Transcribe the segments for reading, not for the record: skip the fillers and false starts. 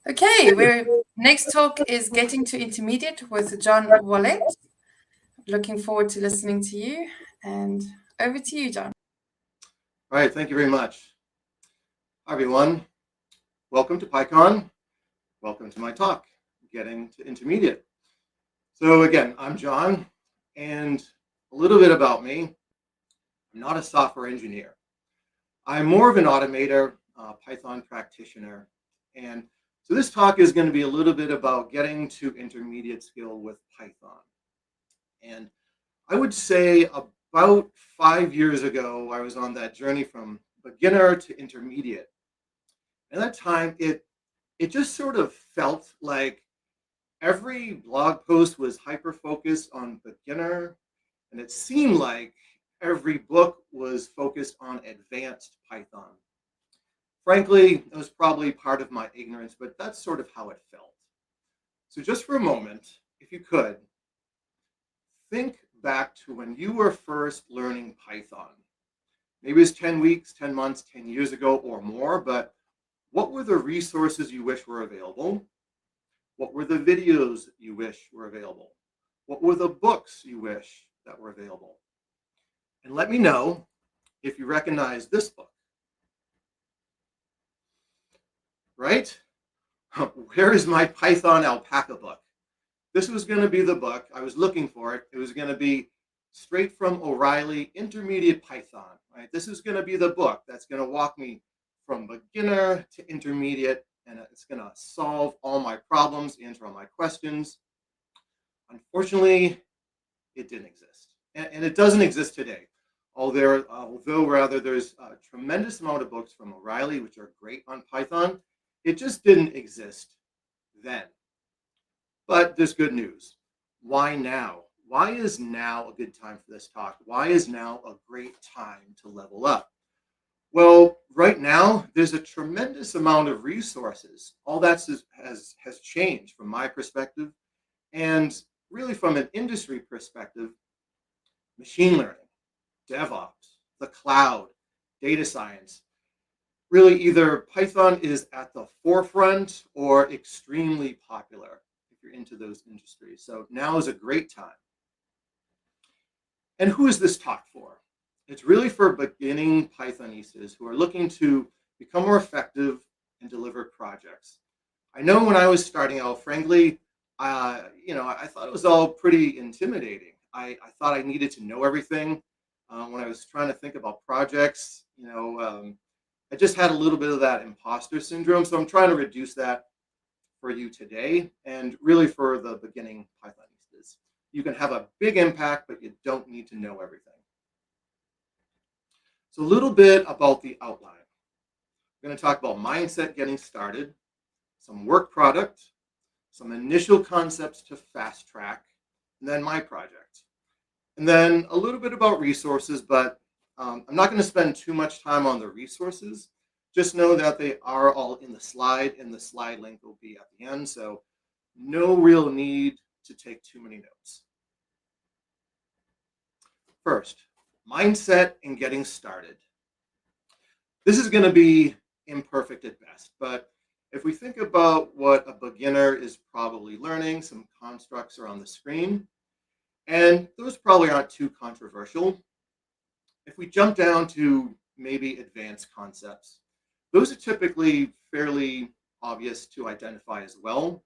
Okay, we're next talk is Getting to Intermediate with John Ouellette. Looking forward to listening to you, and over to you, John. All right, thank you very much. Hi, everyone. Welcome to PyCon. Welcome to my talk, Getting to Intermediate. So again, I'm John, and a little bit about me. I'm not a software engineer. I'm more of an automator, Python practitioner. And so this talk is going to be a little bit about getting to intermediate skill with Python. And I would say about 5 years ago, I was on that journey from beginner to intermediate. At that time, it just sort of felt like every blog post was hyper focused on beginner, and it seemed like every book was focused on advanced Python. Frankly, it was probably part of my ignorance, but that's sort of how it felt. So just for a moment, if you could, think back to when you were first learning Python. Maybe it's 10 weeks, 10 months, 10 years ago or more, but what were the resources you wish were available? What were the videos you wish were available? What were the books you wish that were available? And let me know if you recognize this book. Right? Where is my Python Alpaca book? This was going to be the book. I was looking for it. It was going to be straight from O'Reilly, Intermediate Python. Right? This is going to be the book that's going to walk me from beginner to intermediate, and it's going to solve all my problems, answer all my questions. Unfortunately, it didn't exist, and it doesn't exist today. Although rather there's a tremendous amount of books from O'Reilly which are great on Python, it just didn't exist then. But there's good news. Why now? Why is now a good time for this talk? Why is now a great time to level up? Well, right now, there's a tremendous amount of resources. All that has changed from my perspective. And really from an industry perspective, machine learning, DevOps, the cloud, data science. Really, either Python is at the forefront or extremely popular if you're into those industries. So now is a great time. And who is this talk for? It's really for beginning pythonistas who are looking to become more effective and deliver projects. I know when I was starting out, frankly, I thought it was all pretty intimidating. I thought I needed to know everything. When I was trying to think about projects, I just had a little bit of that imposter syndrome. So I'm trying to reduce that for you today, and really for the beginning pythonistas. You can have a big impact, but you don't need to know everything. So a little bit about the outline. We're going to talk about mindset getting started, some work product, some initial concepts to fast track, and then my project. And then a little bit about resources, but I'm not going to spend too much time on the resources. Just know that they are all in the slide, and the slide link will be at the end. So no real need to take too many notes. First, mindset and getting started. This is going to be imperfect at best, but if we think about what a beginner is probably learning, some constructs are on the screen, and those probably aren't too controversial. If we jump down to maybe advanced concepts, those are typically fairly obvious to identify as well,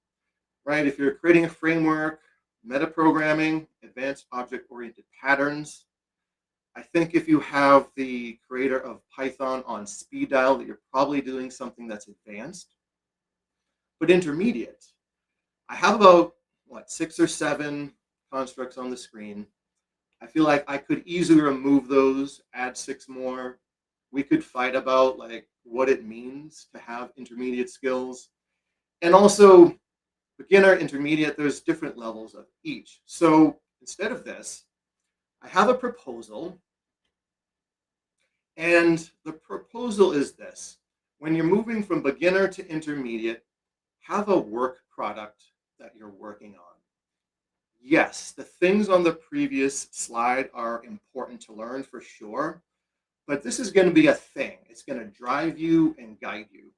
right? If you're creating a framework, metaprogramming, advanced object-oriented patterns, I think if you have the creator of Python on speed dial, that you're probably doing something that's advanced. But intermediate, I have about 6 or 7 constructs on the screen. I feel like I could easily remove those, add 6 more. We could fight about what it means to have intermediate skills. And also beginner, intermediate, there's different levels of each. So instead of this, I have a proposal. And the proposal is this. When you're moving from beginner to intermediate, have a work product that you're working on. Yes, the things on the previous slide are important to learn for sure, but this is going to be a thing. It's going to drive you and guide you.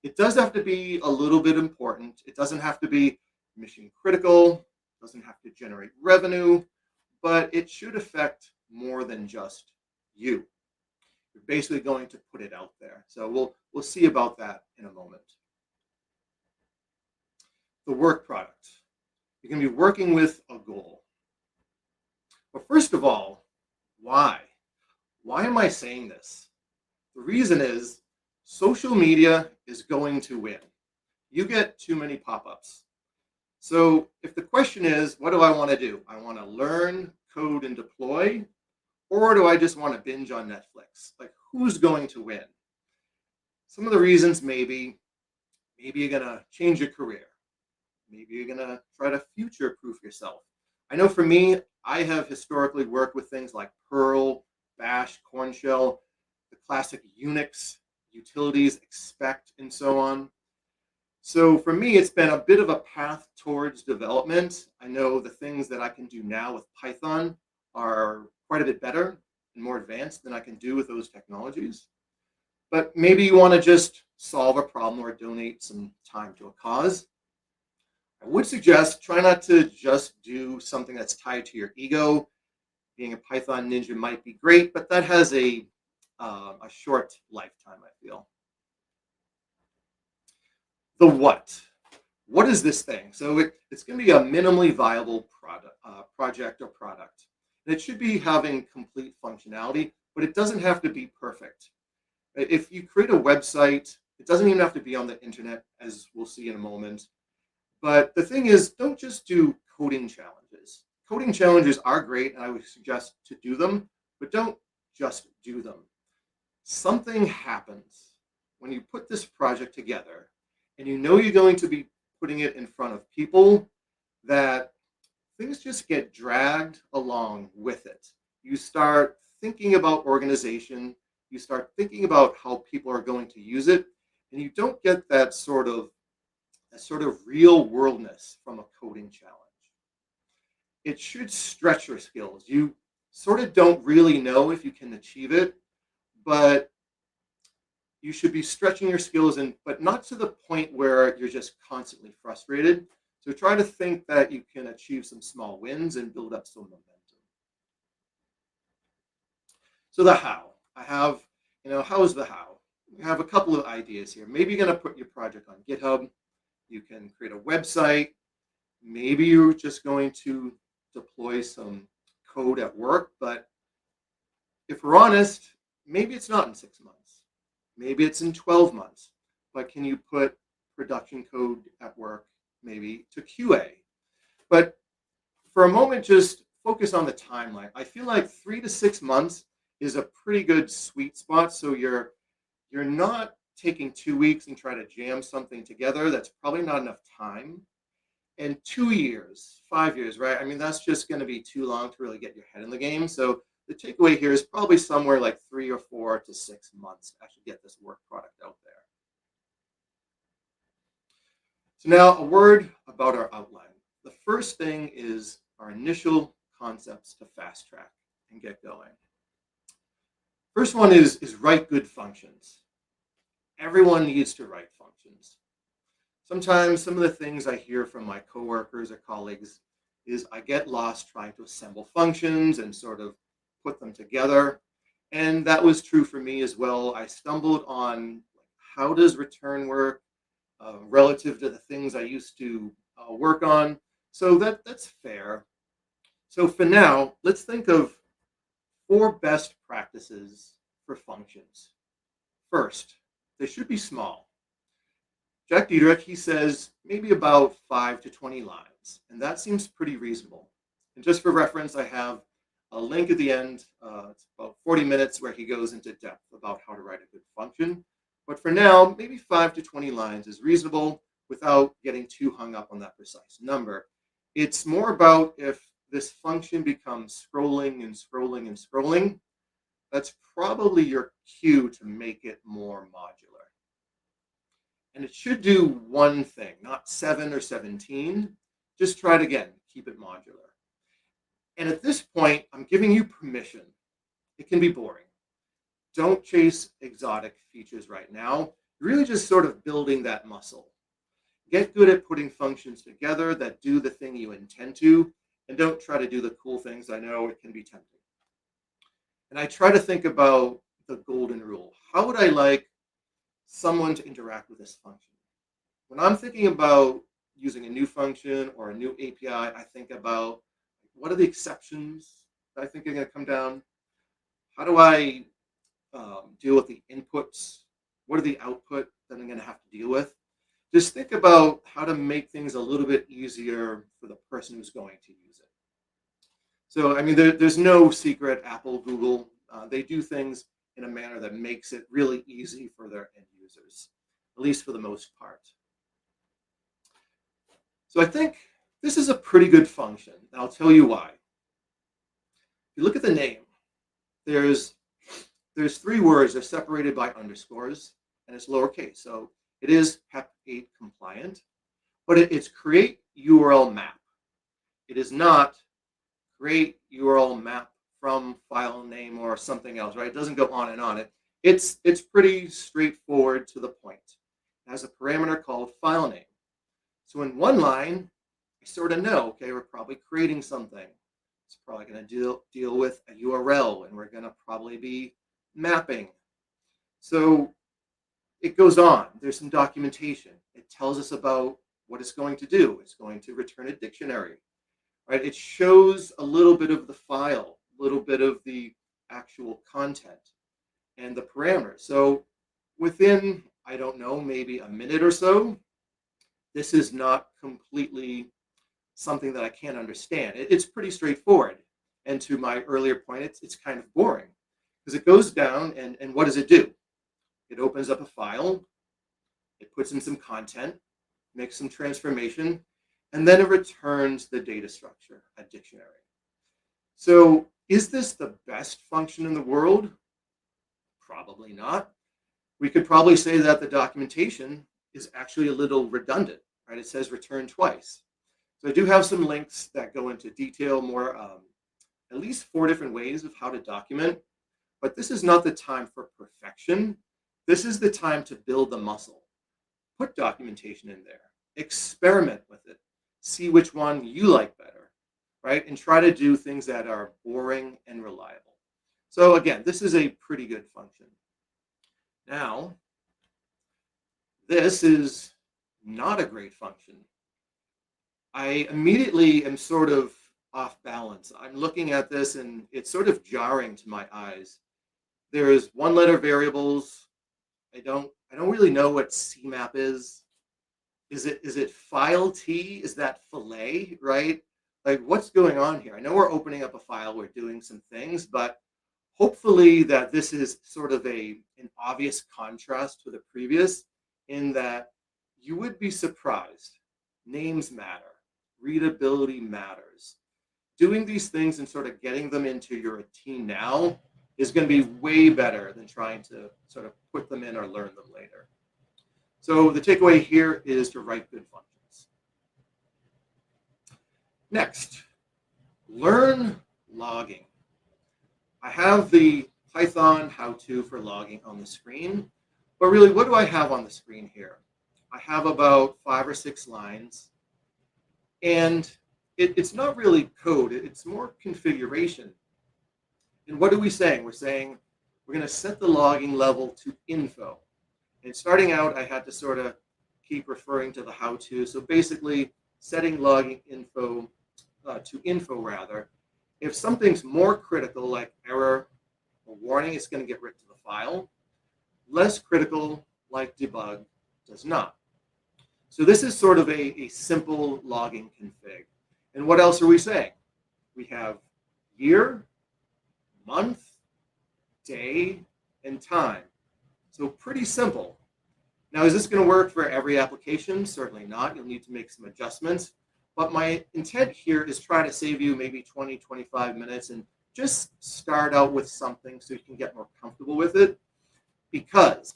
It does have to be a little bit important. It doesn't have to be mission critical, doesn't have to generate revenue, but it should affect more than just you. You're basically going to put it out there. So we'll see about that in a moment. The work product. You're going to be working with a goal. But first of all, why? Why am I saying this? The reason is social media is going to win. You get too many pop-ups. So if the question is, what do I want to do? I want to learn, code, and deploy, or do I just want to binge on Netflix? Like, who's going to win? Some of the reasons maybe you're going to change your career. Maybe you're going to try to future-proof yourself. I know for me, I have historically worked with things like Perl, Bash, Corn Shell, the classic Unix utilities, expect, and so on. So for me, it's been a bit of a path towards development. I know the things that I can do now with Python are quite a bit better and more advanced than I can do with those technologies. But maybe you want to just solve a problem or donate some time to a cause. I would suggest try not to just do something that's tied to your ego. Being a Python ninja might be great, but that has a short lifetime, I feel. The what. What is this thing? So it's going to be a minimally viable project or product. And it should be having complete functionality, but it doesn't have to be perfect. If you create a website, it doesn't even have to be on the internet, as we'll see in a moment. But the thing is, don't just do coding challenges. Coding challenges are great, and I would suggest to do them, but don't just do them. Something happens when you put this project together, and you know you're going to be putting it in front of people, that things just get dragged along with it. You start thinking about organization, you start thinking about how people are going to use it, and you don't get that sort of real worldness from a coding challenge. It should stretch your skills. You sort of don't really know if you can achieve it, but you should be stretching your skills, but not to the point where you're just constantly frustrated. So try to think that you can achieve some small wins and build up some momentum. So the how. How's the how? We have a couple of ideas here. Maybe you're going to put your project on GitHub. You can create a website. Maybe you're just going to deploy some code at work, but if we're honest, maybe it's not in 6 months. Maybe it's in 12 months, but can you put production code at work maybe to QA? But for a moment, just focus on the timeline. I feel like 3 to 6 months is a pretty good sweet spot. So you're not taking 2 weeks and try to jam something together. That's probably not enough time. And 2 years, 5 years, right? I mean, that's just going to be too long to really get your head in the game. So the takeaway here is probably somewhere like 3 or 4 to 6 months to actually get this work product out there. So now a word about our outline. The first thing is our initial concepts to fast track and get going. First one is write good functions. Everyone needs to write functions. Sometimes some of the things I hear from my coworkers or colleagues is I get lost trying to assemble functions and sort of put them together. And that was true for me as well. I stumbled on how does return work relative to the things I used to work on. So that's fair. So for now, let's think of 4 best practices for functions. First, they should be small. Jack Dietrich, he says maybe about 5 to 20 lines, and that seems pretty reasonable. And just for reference, I have a link at the end. It's about 40 minutes where he goes into depth about how to write a good function. But for now, maybe 5 to 20 lines is reasonable without getting too hung up on that precise number. It's more about if this function becomes scrolling and scrolling and scrolling, that's probably your cue to make it more modular. And it should do one thing, not 7 or 17. Just try it again, keep it modular. And at this point, I'm giving you permission. It can be boring. Don't chase exotic features right now. really just sort of building that muscle. Get good at putting functions together that do the thing you intend to, and don't try to do the cool things. I know it can be tempting. And I try to think about the golden rule. How would I like someone to interact with this function? When I'm thinking about using a new function or a new API, I think about what are the exceptions that I think are going to come down? How do I deal with the inputs? What are the output that I'm going to have to deal with? Just think about how to make things a little bit easier for the person who's going to use it. So, I mean, there's no secret. Apple, Google, they do things in a manner that makes it really easy for their end users, at least for the most part. So I think this is a pretty good function, and I'll tell you why. If you look at the name, there's 3 words. They're separated by underscores, and it's lowercase. So it is PEP 8 compliant, but it's create URL map. It is not create URL map from file name or something else, right? It doesn't go on and on. It's pretty straightforward to the point. It has a parameter called file name. So in one line, I sort of know, okay, we're probably creating something. It's probably going to deal with a URL, and we're going to probably be mapping. So it goes on. There's some documentation. It tells us about what it's going to do. It's going to return a dictionary, right? It shows a little bit of the file, a little bit of the actual content and the parameters. So within, I don't know, maybe a minute or so, this is not completely something that I can't understand. It's pretty straightforward. And to my earlier point, it's kind of boring because it goes down and what does it do? It opens up a file, it puts in some content, makes some transformation, and then it returns the data structure, a dictionary. So is this the best function in the world? Probably not. We could probably say that the documentation is actually a little redundant, right? It says return twice. So I do have some links that go into detail more, at least 4 different ways of how to document, but this is not the time for perfection. This is the time to build the muscle. Put documentation in there, experiment with it, see which one you like better, right? And try to do things that are boring and reliable. So again, this is a pretty good function. Now, this is not a great function. I immediately am sort of off balance. I'm looking at this and it's sort of jarring to my eyes. There's 1-letter variables. I don't really know what CMAP is. Is it file T? Is that fillet, right? Like what's going on here? I know we're opening up a file, we're doing some things, but hopefully that this is sort of an obvious contrast to the previous in that you would be surprised. Names matter. Readability matters. Doing these things and sort of getting them into your routine now is going to be way better than trying to sort of put them in or learn them later. So the takeaway here is to write good functions. Next, learn logging. I have the Python how-to for logging on the screen, but really what do I have on the screen here? I have about 5 or 6 lines, and it's not really code, it's more configuration. And what are we saying? We're saying we're going to set the logging level to info. And starting out, I had to sort of keep referring to the how-to. So basically, setting logging info to info rather. If something's more critical, like error or warning, it's going to get written to the file. Less critical, like debug, does not. So this is sort of a simple logging config. And what else are we saying? We have year, month, day, and time. So pretty simple. Now, is this going to work for every application? Certainly not. You'll need to make some adjustments. But my intent here is try to save you maybe 20, 25 minutes and just start out with something so you can get more comfortable with it. Because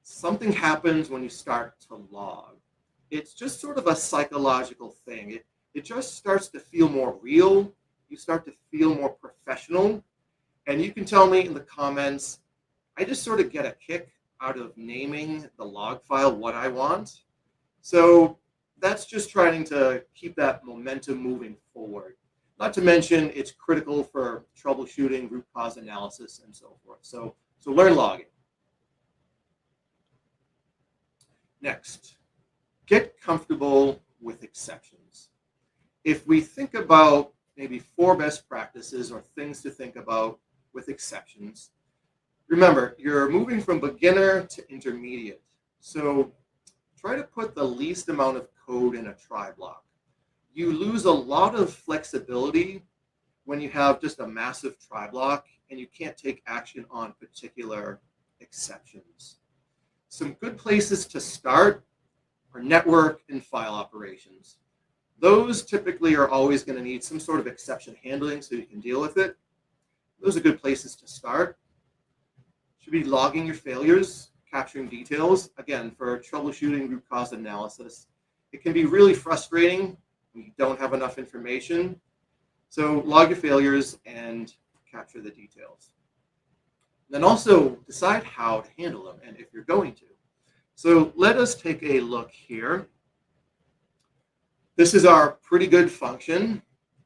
something happens when you start to log. It's just sort of a psychological thing. It just starts to feel more real. You start to feel more professional. And you can tell me in the comments, I just sort of get a kick out of naming the log file what I want. So that's just trying to keep that momentum moving forward. Not to mention, it's critical for troubleshooting, root cause analysis, and so forth. So learn logging. Next, get comfortable with exceptions. If we think about maybe 4 best practices or things to think about with exceptions, remember, you're moving from beginner to intermediate. So try to put the least amount of code in a try block. You lose a lot of flexibility when you have just a massive try block and you can't take action on particular exceptions. Some good places to start are network and file operations. Those typically are always going to need some sort of exception handling so you can deal with it. Those are good places to start. Should be logging your failures, capturing details, again, for troubleshooting root cause analysis. It can be really frustrating when you don't have enough information. So log your failures and capture the details. Then also decide how to handle them and if you're going to. So let us take a look here. This is our pretty good function,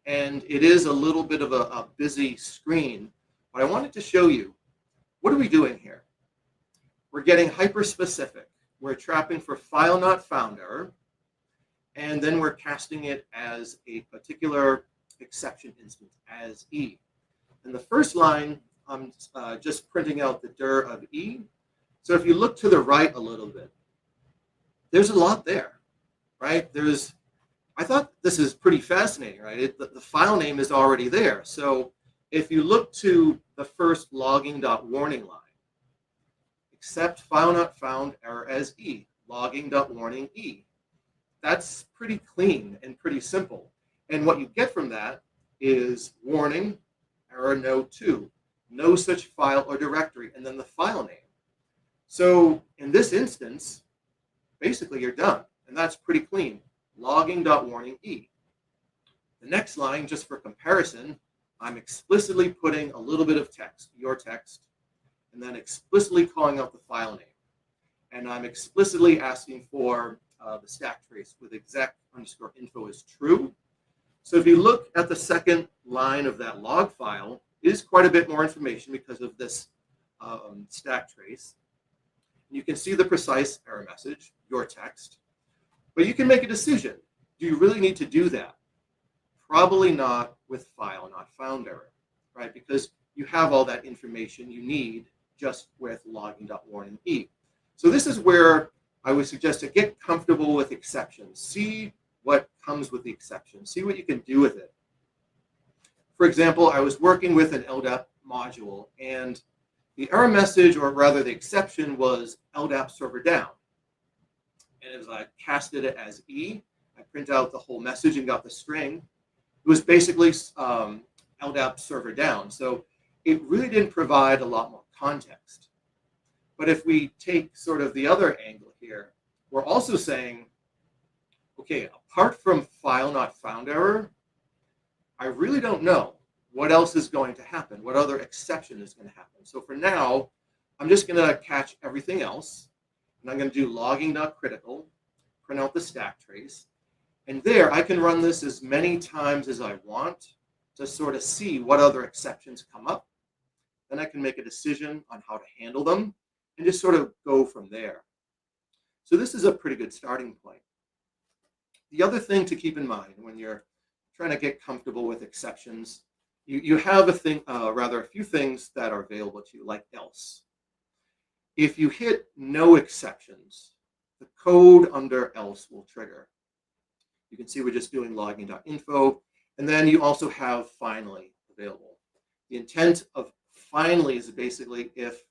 and it is a little bit of a busy screen, but I wanted to show you, what are we doing here? We're getting hyper-specific. We're trapping for file not found error, and then we're casting it as a particular exception instance, as E. In the first line, I'm just printing out the dir of E. So if you look to the right a little bit, there's a lot there, right? I thought this is pretty fascinating, right? The file name is already there. So if you look to the first logging.warning line, accept file not found error as E, logging.warning E. That's pretty clean and pretty simple. And what you get from that is warning, error node 2, no such file or directory, and then the file name. So in this instance, basically you're done, and that's pretty clean. Logging.warning E. The next line, just for comparison, I'm explicitly putting a little bit of text, your text, and then explicitly calling out the file name. And I'm explicitly asking for the stack trace with exec_info is true. So if you look at the second line of that log file, it is quite a bit more information because of this stack trace. You can see the precise error message, your text, but you can make a decision. Do you really need to do that? Probably not with file not found error, right? Because you have all that information you need just with logging.warning E. So this is where I would suggest to get comfortable with exceptions. See what comes with the exception. See what you can do with it. For example, I was working with an LDAP module, and the error message, or rather the exception, was LDAP server down. And it was I casted it as E. I print out the whole message and got the string. It was basically LDAP server down. So it really didn't provide a lot more context. But if we take sort of the other angle here, we're also saying, okay, apart from file not found error, I really don't know what else is going to happen, what other exception is going to happen. So for now, I'm just going to catch everything else, and I'm going to do logging.critical, print out the stack trace, and there I can run this as many times as I want to sort of see what other exceptions come up. Then I can make a decision on how to handle them and just sort of go from there. So this is a pretty good starting point. The other thing to keep in mind when you're trying to get comfortable with exceptions, you have a few things that are available to you, like else. If you hit no exceptions, the code under else will trigger. You can see we're just doing logging.info, and then you also have finally available. The intent of finally is basically if,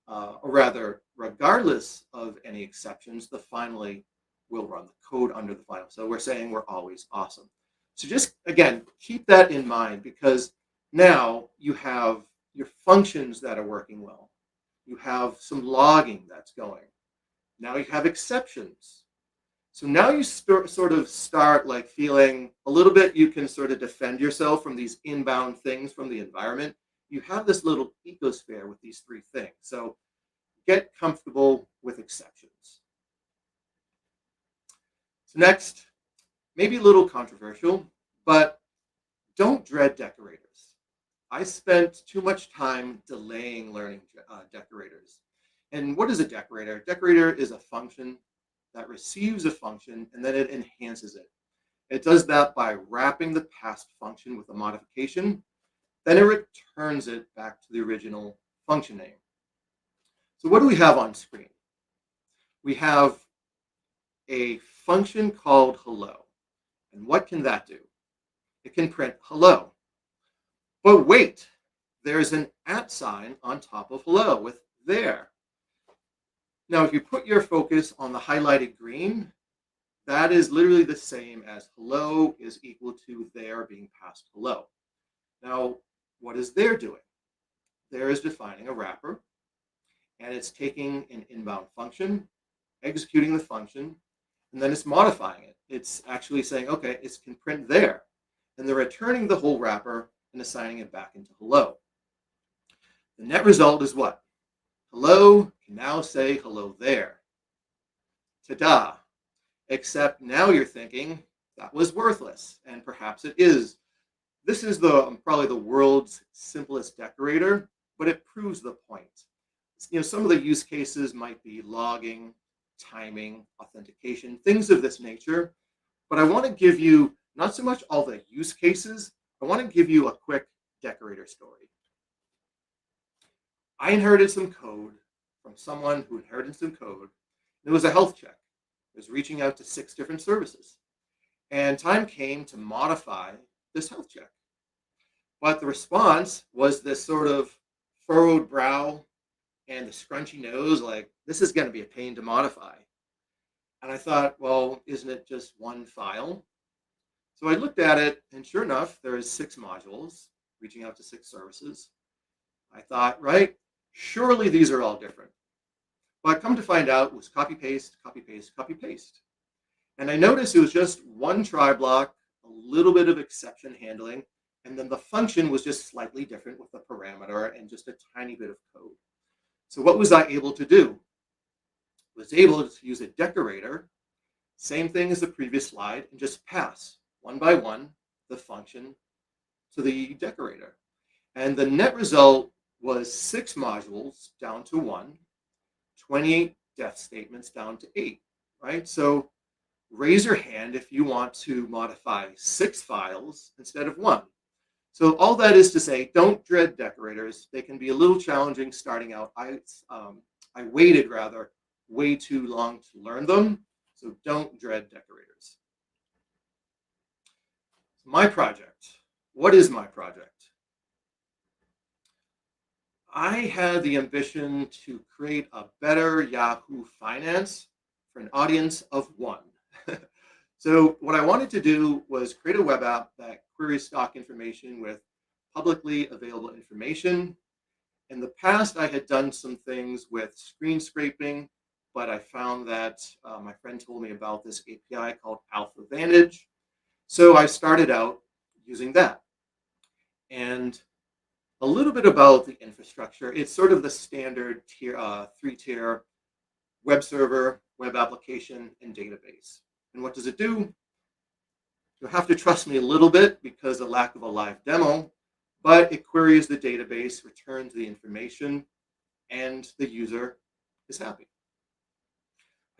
or rather, regardless of any exceptions, the finally will run the code under the final. So we're saying we're always awesome. So just, again, keep that in mind, because now you have your functions that are working well. You have some logging that's going. Now you have exceptions. So now you sort of start like feeling a little bit, you can sort of defend yourself from these inbound things from the environment. You have this little ecosphere with these 3 things. So get comfortable with exceptions. So next, maybe a little controversial, but don't dread decorators. I spent too much time delaying learning decorators. And what is a decorator? A decorator is a function that receives a function and then it enhances it. It does that by wrapping the past function with a modification. Then it returns it back to the original function name. So what do we have on screen? We have a function called hello. And what can that do? It can print hello. But wait, there's an @ sign on top of hello with there. Now, if you put your focus on the highlighted green, that is literally the same as hello is equal to there being passed hello. Now, what is there doing? There is defining a wrapper, and it's taking an inbound function, executing the function, and then it's modifying it. It's actually saying, okay, it can print there. And they're returning the whole wrapper and assigning it back into hello. The net result is what? Hello can now say hello there. Ta-da! Except now you're thinking that was worthless, and perhaps it is. This is probably the world's simplest decorator, but it proves the point. Some of the use cases might be logging, timing, authentication, things of this nature. But I want to give you not so much all the use cases, I want to give you a quick decorator story. I inherited some code from someone who inherited some code. It was a health check. It was reaching out to 6 different services. And time came to modify this health check. But the response was this sort of furrowed brow and the scrunchy nose, like, this is going to be a pain to modify. And I thought, well, isn't it just one file? So I looked at it, and sure enough, there's 6 modules reaching out to 6 services. I thought, right, surely these are all different. But come to find out, it was copy, paste, copy, paste, copy, paste. And I noticed it was just one try block, a little bit of exception handling, and then the function was just slightly different with the parameter and just a tiny bit of code. So what was I able to do? I was able to use a decorator, same thing as the previous slide, and just pass one by one the function to the decorator. And the net result was 6 modules down to 1, 28 def statements down to 8, right? So raise your hand if you want to modify 6 files instead of 1. So all that is to say, don't dread decorators. They can be a little challenging starting out. I waited way too long to learn them, so don't dread decorators. My project. What is my project? I had the ambition to create a better Yahoo Finance for an audience of 1. So what I wanted to do was create a web app that queries stock information with publicly available information. In the past, I had done some things with screen scraping, but I found that my friend told me about this API called Alpaca. So I started out using that. And a little bit about the infrastructure. It's sort of the standard tier, 3-tier web server, web application, and database. And what does it do? You'll have to trust me a little bit because of the lack of a live demo, but it queries the database, returns the information, and the user is happy.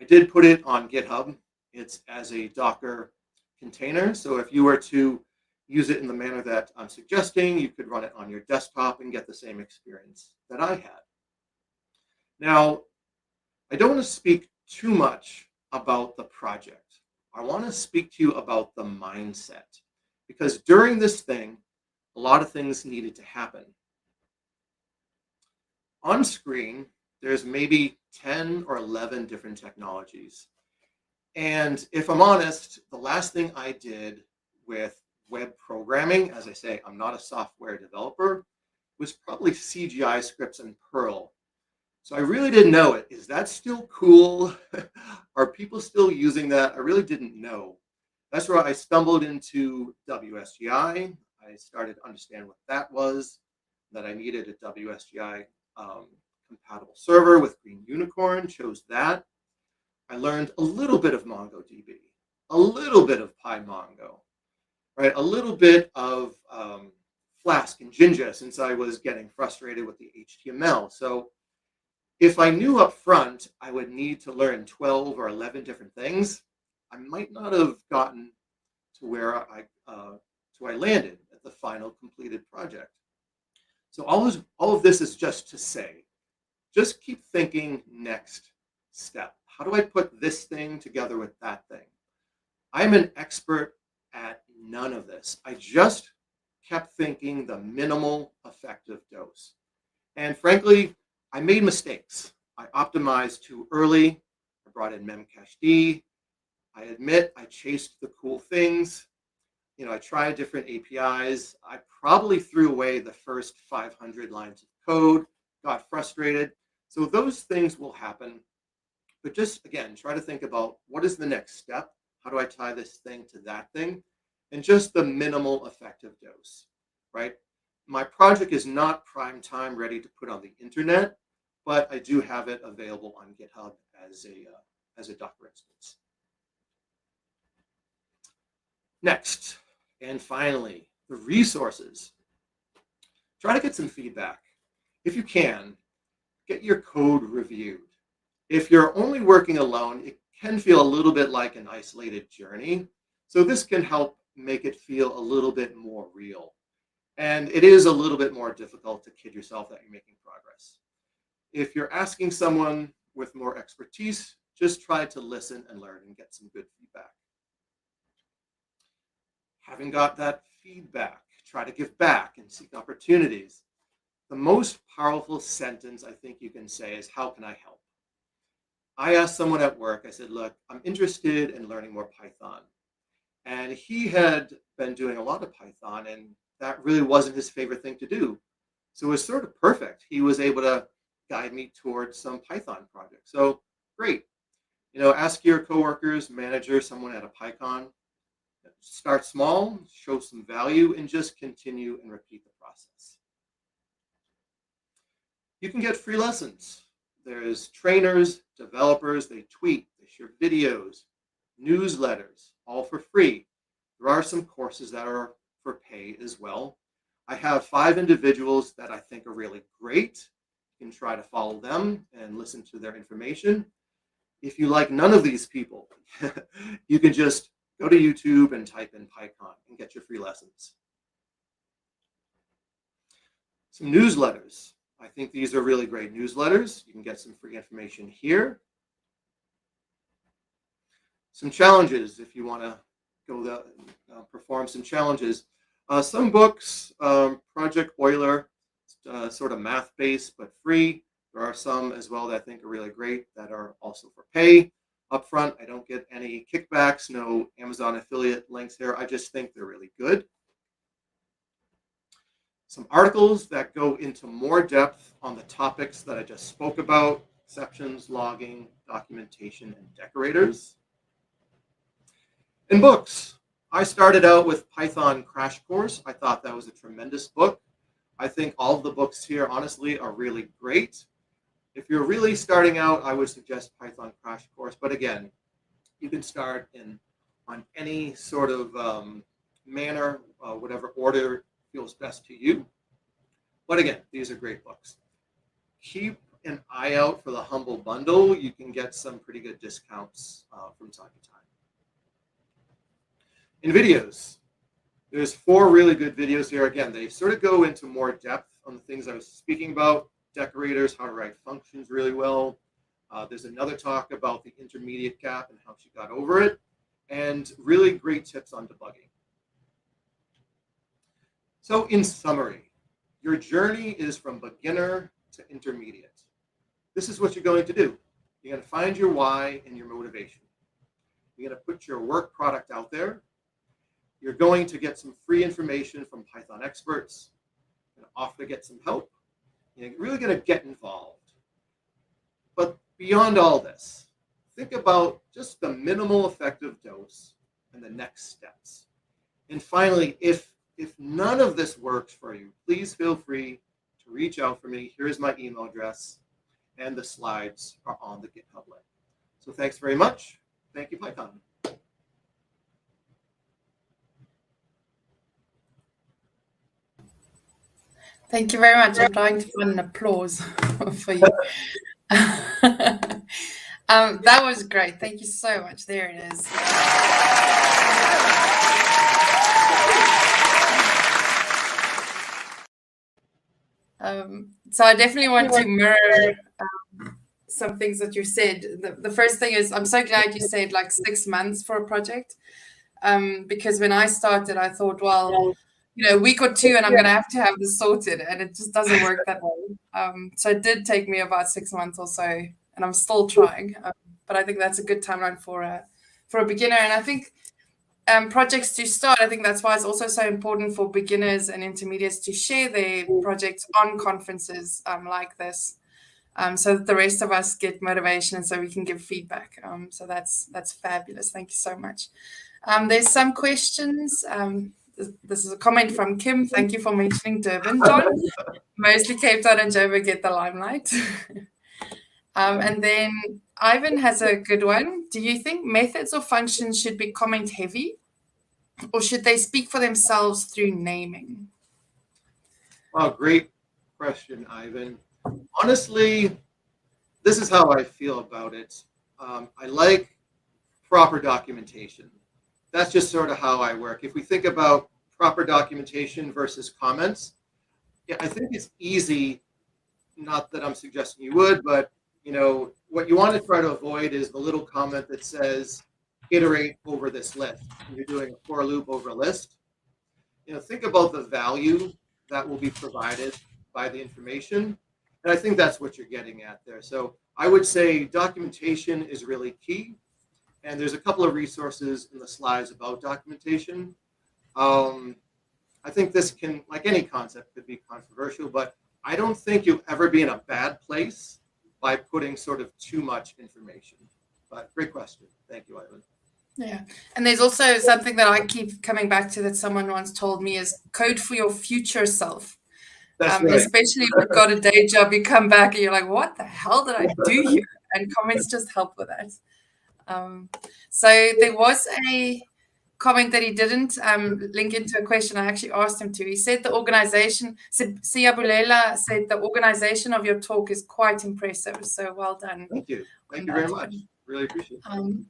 I did put it on GitHub. It's as a Docker container. So if you were to use it in the manner that I'm suggesting, you could run it on your desktop and get the same experience that I had. Now, I don't want to speak too much about the project. I want to speak to you about the mindset, because during this thing, a lot of things needed to happen. On screen, there's maybe 10 or 11 different technologies. And if I'm honest, the last thing I did with web programming, as I say, I'm not a software developer, was probably CGI scripts and Perl. So I really didn't know it. Is that still cool? Are people still using that? I really didn't know. That's where I stumbled into WSGI. I started to understand what that was, that I needed a WSGI compatible server with Green Unicorn, chose that. I learned a little bit of MongoDB, a little bit of PyMongo, right? A little bit of Flask and Jinja since I was getting frustrated with the HTML. So if I knew up front I would need to learn 12 or 11 different things, I might not have gotten to where I landed at the final completed project. So all of this is just to say, just keep thinking next step. How do I put this thing together with that thing? I'm an expert at none of this. I just kept thinking the minimal effective dose. And frankly, I made mistakes. I optimized too early. I brought in memcached. I admit I chased the cool things. I tried different APIs. I probably threw away the first 500 lines of code, got frustrated. So those things will happen. But just, again, try to think about what is the next step? How do I tie this thing to that thing? And just the minimal effective dose, right? My project is not prime time ready to put on the internet, but I do have it available on GitHub as a Docker instance. Next, and finally, the resources. Try to get some feedback. If you can, get your code reviewed. If you're only working alone, it can feel a little bit like an isolated journey. So this can help make it feel a little bit more real. And it is a little bit more difficult to kid yourself that you're making progress. If you're asking someone with more expertise, just try to listen and learn and get some good feedback. Having got that feedback, try to give back and seek opportunities. The most powerful sentence I think you can say is, how can I help? I asked someone at work, I said, look, I'm interested in learning more Python. And he had been doing a lot of Python, and that really wasn't his favorite thing to do. So it was sort of perfect. He was able to guide me towards some Python projects. So great. Ask your coworkers, manager, someone at a PyCon. Start small, show some value, and just continue and repeat the process. You can get free lessons. There's trainers, developers, they tweet, they share videos, newsletters, all for free. There are some courses that are for pay as well. I have 5 individuals that I think are really great. You can try to follow them and listen to their information. If you like none of these people, you can just go to YouTube and type in PyCon and get your free lessons. Some newsletters. I think these are really great newsletters. You can get some free information here. Some challenges if you want to go perform some challenges. Some books, Project Euler, sort of math-based but free. There are some as well that I think are really great that are also for pay. Up front, I don't get any kickbacks, no Amazon affiliate links here. I just think they're really good. Some articles that go into more depth on the topics that I just spoke about: exceptions, logging, documentation, and decorators. And books. I started out with Python Crash Course. I thought that was a tremendous book. I think all of the books here, honestly, are really great. If you're really starting out, I would suggest Python Crash Course. But again, you can start on any sort of manner, whatever order feels best to you. But again, these are great books. Keep an eye out for the Humble Bundle. You can get some pretty good discounts from time to time. In videos, there's 4 really good videos here. Again, they sort of go into more depth on the things I was speaking about. Decorators, how to write functions really well. There's another talk about the intermediate gap and how she got over it. And really great tips on debugging. So in summary, your journey is from beginner to intermediate. This is what you're going to do. You're going to find your why and your motivation. You're going to put your work product out there. You're going to get some free information from Python experts. You're going to offer to get some help. You're really going to get involved. But beyond all this, think about just the minimal effective dose and the next steps. And finally, if none of this works for you, please feel free to reach out for me. Here's my email address. and the slides are on the GitHub link. So thanks very much. Thank you, PyCon. Thank you very much. I'm trying to find an applause for you. That was great. Thank you so much. There it is. So I definitely want to mirror some things that you said. The first thing is, I'm so glad you said like 6 months for a project, because when I started, I thought, well, a week or two and I'm going to have this sorted, and it just doesn't work that way. So it did take me about 6 months or so, and I'm still trying. But I think that's a good timeline for a beginner. And I think projects to start, I think that's why it's also so important for beginners and intermediates to share their projects on conferences like this, so that the rest of us get motivation and so we can give feedback. So that's fabulous. Thank you so much. There's some questions. This is a comment from Kim. Thank you for mentioning Durban, John. Mostly Cape Town and Joburg get the limelight. And then Ivan has a good one. Do you think methods or functions should be comment heavy, or should they speak for themselves through naming? Wow, great question, Ivan. Honestly, this is how I feel about it. I like proper documentation. That's just sort of how I work. If we think about proper documentation versus comments, yeah, I think it's easy, not that I'm suggesting you would, but what you want to try to avoid is the little comment that says iterate over this list. You're doing a for loop over a list. Think about the value that will be provided by the information. And I think that's what you're getting at there. So I would say documentation is really key. And there's a couple of resources in the slides about documentation. I think this can, like any concept, could be controversial, but I don't think you'll ever be in a bad place by putting sort of too much information. But great question. Thank you, Ivan. Yeah. And there's also something that I keep coming back to that someone once told me is code for your future self. That's right. Especially if you've got a day job, you come back and you're like, what the hell did I do here? And comments just help with that. So there was a comment that he didn't link into a question I actually asked him to. He said the organization, Siyabulela said the organization of your talk is quite impressive. So well done. Thank you. Thank you very much. Really appreciate it.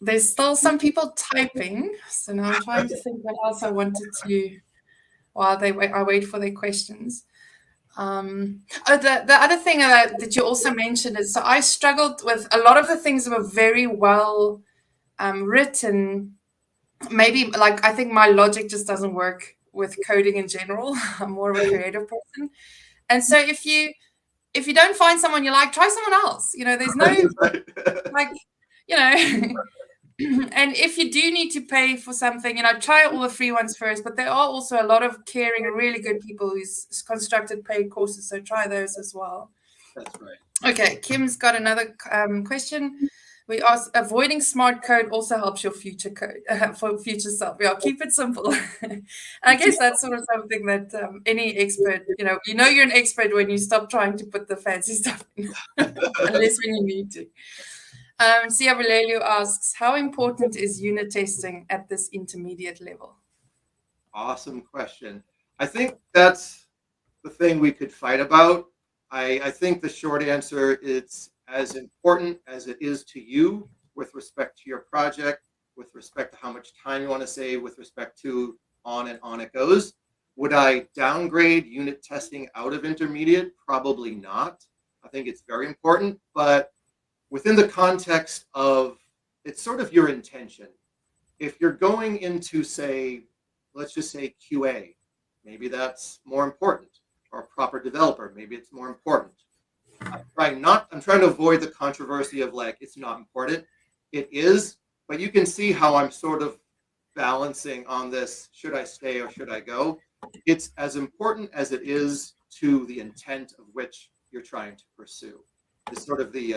There's still some people typing. So now I'm trying to think what else I wanted to, while I wait for their questions. The other thing that you also mentioned is, so I struggled with a lot of the things that were very well written. Maybe I think my logic just doesn't work with coding in general. I'm more of a creative person. And so if you don't find someone you like, try someone else. There's no and if you do need to pay for something, try all the free ones first. But there are also a lot of caring and really good people who's constructed paid courses. So try those as well. That's right. Okay, Kim's got another question. We asked, avoiding smart code also helps your future code for future self. Yeah, keep it simple. And I guess that's sort of something that any expert, you're an expert when you stop trying to put the fancy stuff in, unless when you need to. Sia Valelio asks, how important is unit testing at this intermediate level? Awesome question. I think that's the thing we could fight about. I think the short answer is as important as it is to you with respect to your project, with respect to how much time you want to save, with respect to on and on it goes. Would I downgrade unit testing out of intermediate? Probably not. I think it's very important, but within the context of, it's sort of your intention. If you're going into, say, let's just say QA, maybe that's more important, or a proper developer, maybe it's more important. I'm trying to avoid the controversy of it's not important. It is, but you can see how I'm sort of balancing on this, should I stay or should I go? It's as important as it is to the intent of which you're trying to pursue. It's sort of the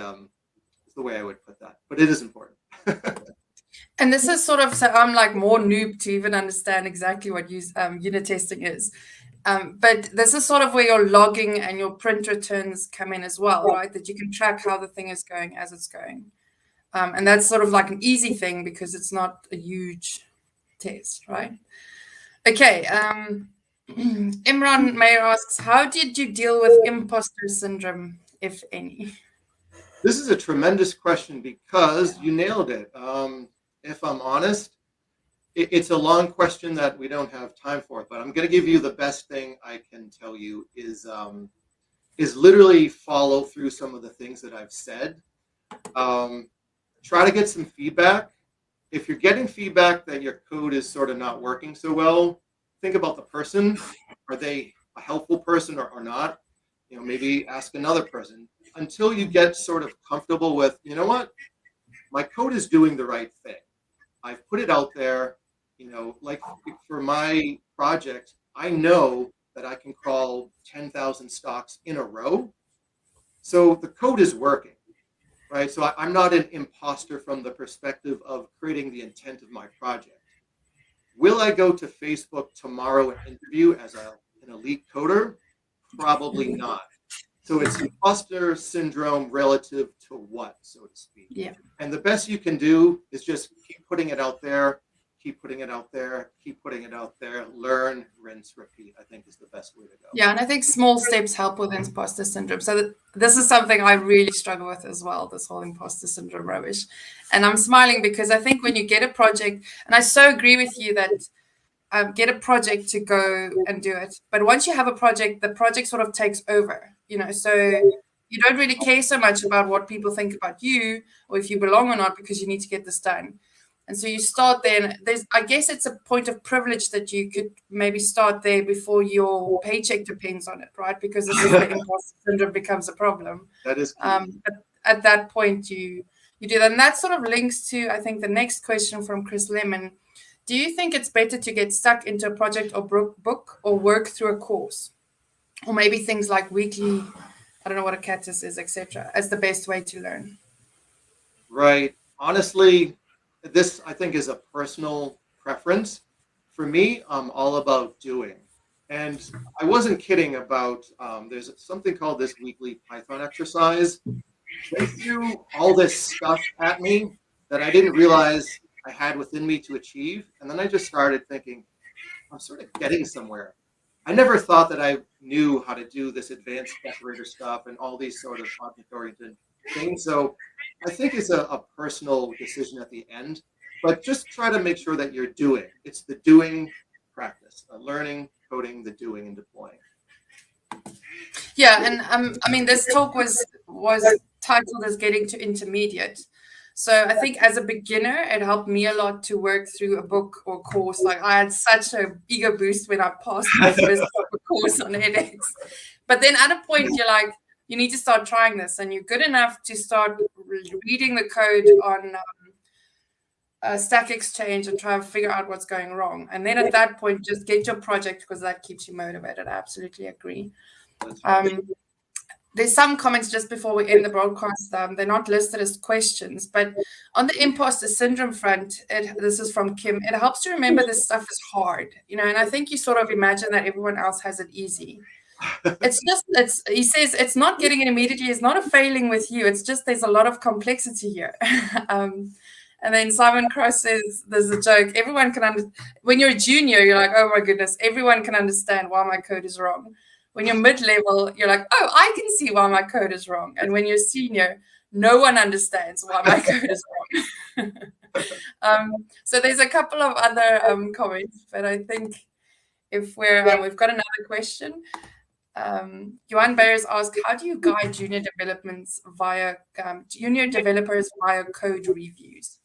way I would put that, but it is important. And this is sort of, so I'm more noob to even understand exactly what unit testing is. But this is sort of where your logging and your print returns come in as well, right? That you can track how the thing is going as it's going. And that's sort of like an easy thing because it's not a huge test, right? Okay. Imran Mayer asks, how did you deal with imposter syndrome, if any? This is a tremendous question because you nailed it. If I'm honest, it's a long question that we don't have time for, but I'm going to give you the best thing I can tell you is literally follow through some of the things that I've said. Try to get some feedback. If you're getting feedback that your code is sort of not working so well, think about the person. Are they a helpful person or not? Maybe ask another person until you get sort of comfortable with, you know what, my code is doing the right thing. I've put it out there, like for my project, I know that I can crawl 10,000 stocks in a row. So the code is working, right? So I'm not an imposter from the perspective of creating the intent of my project. Will I go to Facebook tomorrow and interview as an elite coder? Probably not. So it's imposter syndrome relative to what, so to speak. Yeah. And the best you can do is just keep putting it out there, keep putting it out there, keep putting it out there, learn, rinse, repeat, I think is the best way to go. Yeah, and I think small steps help with imposter syndrome. So this is something I really struggle with as well, this whole imposter syndrome rubbish. And I'm smiling because I think when you get a project, and I so agree with you that get a project to go and do it. But once you have a project, the project sort of takes over, so you don't really care so much about what people think about you or if you belong or not, because you need to get this done. And so you start there, and I guess it's a point of privilege that you could maybe start there before your paycheck depends on it, right? Because this is where imposter syndrome becomes a problem. That is but at that point, you do that. And that sort of links to, I think, the next question from Chris Lemon. Do you think it's better to get stuck into a project or book or work through a course? Or maybe things like weekly, I don't know what a catus is, etc., as the best way to learn? Right. Honestly, this I think is a personal preference. For me, I'm all about doing. And I wasn't kidding about, there's something called this weekly Python exercise. They threw all this stuff at me that I didn't realize I had within me to achieve. And then I just started thinking, I'm sort of getting somewhere. I never thought that I knew how to do this advanced decorator stuff and all these sort of object-oriented things. So I think it's a personal decision at the end, but just try to make sure that you're doing. It's the doing practice, learning, coding, the doing and deploying. Yeah, and I mean, this talk was titled as Getting to Intermediate. So I think as a beginner, it helped me a lot to work through a book or course. Like I had such an ego boost when I passed my first course on edX. But then at a point, you're like, you need to start trying this, and you're good enough to start reading the code on Stack Exchange and try and figure out what's going wrong. And then at that point, just get your project because that keeps you motivated. I absolutely agree. There's some comments just before we end the broadcast. They're not listed as questions, but on the imposter syndrome front, this is from Kim. It helps to remember this stuff is hard, and I think you sort of imagine that everyone else has it easy. He says it's not getting it immediately. It's not a failing with you. It's just there's a lot of complexity here. And then Simon Cross says there's a joke. Everyone can when you're a junior, you're like, oh my goodness, everyone can understand why my code is wrong. When you're mid-level, you're like, oh, I can see why my code is wrong. And when you're senior, no one understands why my code is wrong. So there's a couple of other comments, but I think if we've got another question. Johan Bayers asked, how do you guide junior developers via code reviews?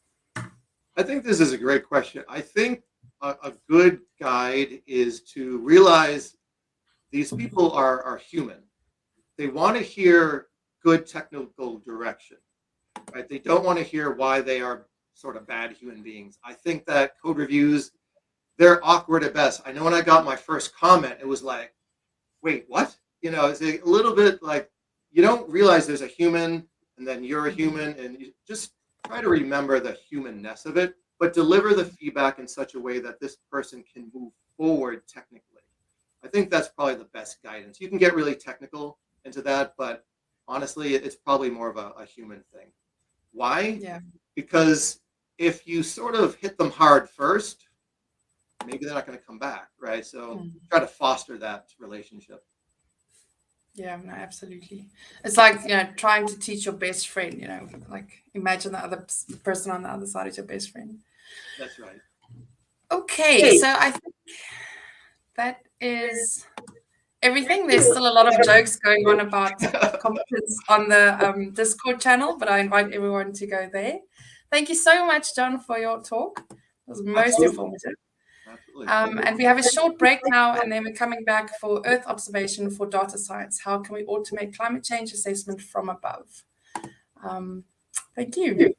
I think this is a great question. I think a good guide is to realize these people are human. They want to hear good technical direction, right? They don't want to hear why they are sort of bad human beings. I think that code reviews, they're awkward at best. I know when I got my first comment, it was like, wait, what? It's a little bit like you don't realize there's a human and then you're a human, and you just try to remember the humanness of it, but deliver the feedback in such a way that this person can move forward technically. I think that's probably the best guidance. You can get really technical into that, but honestly, it's probably more of a human thing. Why? Yeah. Because if you sort of hit them hard first, maybe they're not going to come back, right? So try to foster that relationship. Yeah, no, absolutely. It's like, trying to teach your best friend, like imagine the other person on the other side is your best friend. That's right. Okay, so I think that is everything. There's still a lot of jokes going on about competence on the Discord channel, but I invite everyone to go there. Thank you so much, John, for your talk. It was most informative. Absolutely. And we have a short break now, and then we're coming back for Earth observation for data science. How can we automate climate change assessment from above? Thank you.